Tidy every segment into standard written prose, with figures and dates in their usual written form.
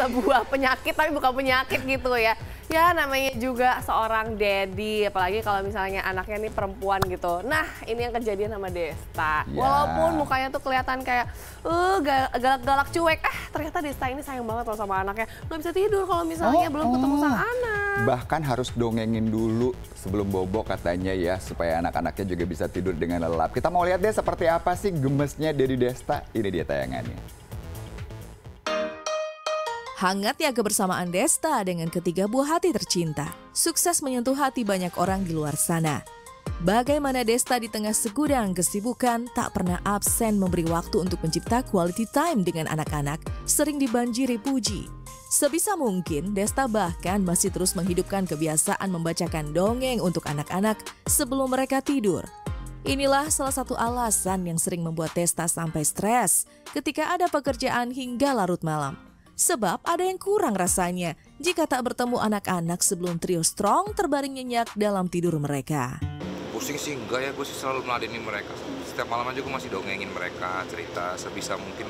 sebuah penyakit tapi bukan penyakit gitu ya. Ya namanya juga seorang daddy, apalagi kalau misalnya anaknya nih perempuan gitu. Nah ini yang kejadian sama Desta. Ya. Walaupun mukanya tuh kelihatan kayak galak-galak cuek, ternyata Desta ini sayang banget loh sama anaknya. Nggak bisa tidur kalau misalnya belum ketemu sang anak. Bahkan harus dongengin dulu sebelum bobo katanya ya, supaya anak-anaknya juga bisa tidur dengan lelap. Kita mau lihat deh seperti apa sih gemesnya dari Desta. Ini dia tayangannya. Hangatnya kebersamaan Desta dengan ketiga buah hati tercinta, sukses menyentuh hati banyak orang di luar sana. Bagaimana Desta di tengah segudang kesibukan tak pernah absen memberi waktu untuk mencipta quality time dengan anak-anak, sering dibanjiri puji. Sebisa mungkin, Desta bahkan masih terus menghidupkan kebiasaan membacakan dongeng untuk anak-anak sebelum mereka tidur. Inilah salah satu alasan yang sering membuat Desta sampai stres ketika ada pekerjaan hingga larut malam. Sebab ada yang kurang rasanya jika tak bertemu anak-anak sebelum trio strong terbaring nyenyak dalam tidur mereka. Pusing sih enggak ya, gue sih selalu meladeni mereka. Setiap malam aja gue masih dongengin mereka, cerita sebisa mungkin.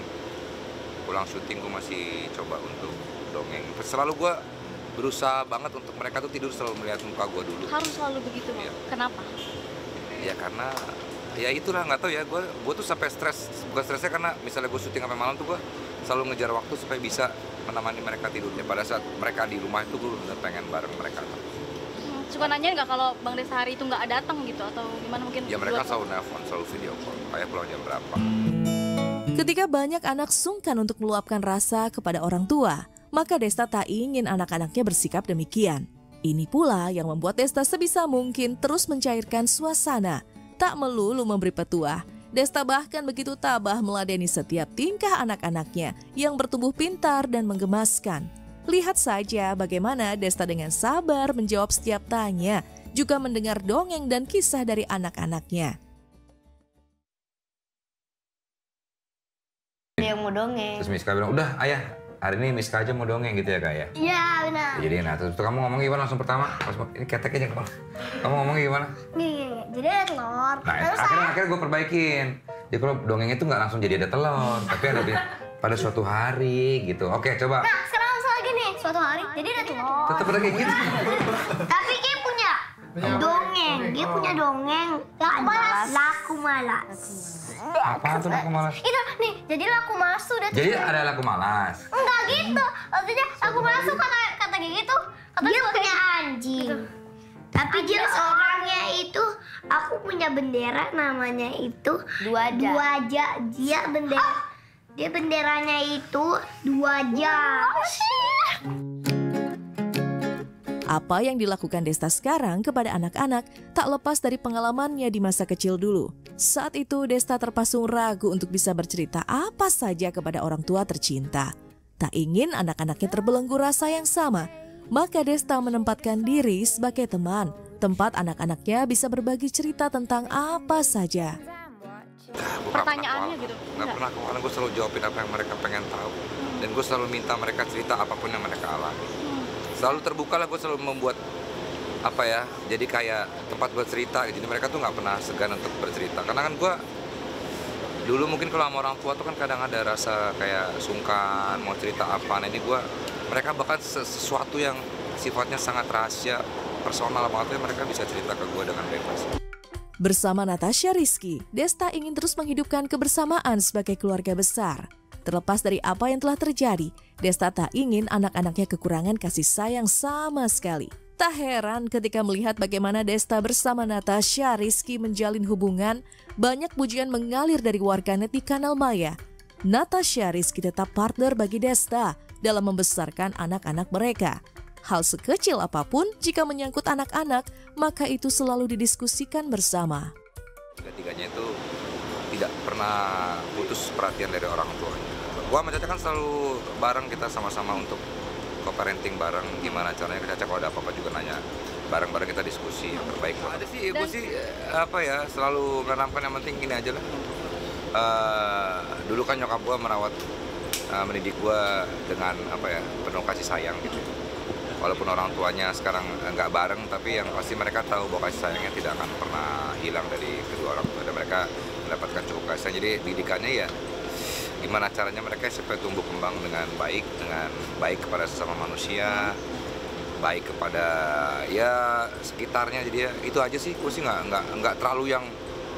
Pulang syuting gue masih coba untuk dongeng. Selalu gue berusaha banget untuk mereka tuh tidur selalu melihat muka gue dulu. Harus selalu begitu, Bang? Iya. Kenapa? Ya karena, ya itulah nggak tahu ya, gue tuh sampai stres. Bukan stresnya karena misalnya gue syuting sampai malam tuh gue selalu ngejar waktu supaya bisa menemani mereka tidurnya. Pada saat mereka di rumah itu gue udah pengen bareng mereka. Suka nanya nggak kalau Bang Desta hari itu nggak datang gitu atau gimana mungkin? Ya mereka selalu nelfon, selalu video call, kayak pulang jam berapa. Ketika banyak anak sungkan untuk meluapkan rasa kepada orang tua, maka Desta tak ingin anak-anaknya bersikap demikian. Ini pula yang membuat Desta sebisa mungkin terus mencairkan suasana, tak melulu memberi petuah. Desta bahkan begitu tabah meladeni setiap tingkah anak-anaknya yang bertumbuh pintar dan menggemaskan. Lihat saja bagaimana Desta dengan sabar menjawab setiap tanya, juga mendengar dongeng dan kisah dari anak-anaknya. Yang mau dongeng. Terus Miska bilang, udah ayah, hari ini Miska aja mau dongeng gitu ya kak ya? Iya benar. Jadi nah terus kamu ngomong gimana langsung pertama? Ini keteknya kepala. Kamu ngomong gimana? Gini, jadi ada telur. Nah Terus akhirnya gue perbaikin. Jadi kalau dongeng itu nggak langsung jadi ada telur, tapi ada pada suatu hari gitu. Oke coba. Nah sekarang langsung lagi nih, suatu hari jadi ada telur. Tetap ada kayak gitu. Tapi dia punya dongeng, dia punya dongeng. Laku malas. Apaan tuh laku malas? Itu nih, jadi laku malas tuh udah. Jadi ada laku malas. Enggak gitu, maksudnya laku malas tuh kata gitu. Dia punya anjing. Tapi dia orangnya itu, aku punya bendera namanya itu Dua Aja. Dia benderanya itu Dua Aja. Apa yang dilakukan Desta sekarang kepada anak-anak tak lepas dari pengalamannya di masa kecil dulu. Saat itu Desta terpasung ragu untuk bisa bercerita apa saja kepada orang tua tercinta. Tak ingin anak-anaknya terbelenggu rasa yang sama, maka Desta menempatkan diri sebagai teman, tempat anak-anaknya bisa berbagi cerita tentang apa saja. Pertanyaannya gitu? Nggak pernah kemana, gue selalu jawabin apa yang mereka pengen tahu. Dan gue selalu minta mereka cerita apapun yang mereka alami. Selalu terbuka lah, gue selalu membuat apa ya, jadi kayak tempat buat cerita. Jadi mereka tuh nggak pernah segan untuk bercerita. Karena kan gue dulu mungkin kalau sama orang tua tuh kan kadang ada rasa kayak sungkan mau cerita apa. Nah ini mereka bahkan sesuatu yang sifatnya sangat rahasia, personal banget, mereka bisa cerita ke gue dengan bebas. Bersama Natasha Rizky, Desta ingin terus menghidupkan kebersamaan sebagai keluarga besar. Terlepas dari apa yang telah terjadi, Desta tak ingin anak-anaknya kekurangan kasih sayang sama sekali. Tak heran ketika melihat bagaimana Desta bersama Natasha Rizky menjalin hubungan, banyak pujian mengalir dari warganet di kanal Maya. Natasha Rizky tetap partner bagi Desta dalam membesarkan anak-anak mereka. Hal sekecil apapun jika menyangkut anak-anak, maka itu selalu didiskusikan bersama. Tiga-tiganya itu tidak pernah putus perhatian dari orang tuanya. Gua sama Caca kan selalu bareng, kita sama-sama untuk co-parenting bareng. Gimana caranya, Caca kalau ada apa-apa juga nanya. Bareng-bareng kita diskusi yang terbaik. Ada sih, gue sih apa ya, selalu menanamkan yang penting gini aja lah. Dulu kan nyokap gua merawat, mendidik gua dengan apa ya, penuh kasih sayang gitu. Walaupun orang tuanya sekarang nggak bareng, tapi yang pasti mereka tahu bahwa kasih sayangnya tidak akan pernah hilang dari kedua orang tua. Dan mereka mendapatkan cukup kasih sayang. Jadi didikannya ya gimana caranya mereka supaya tumbuh kembang dengan baik kepada sesama manusia, baik kepada ya sekitarnya. Jadi ya itu aja sih, gue sih nggak terlalu yang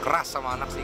keras sama anak sih.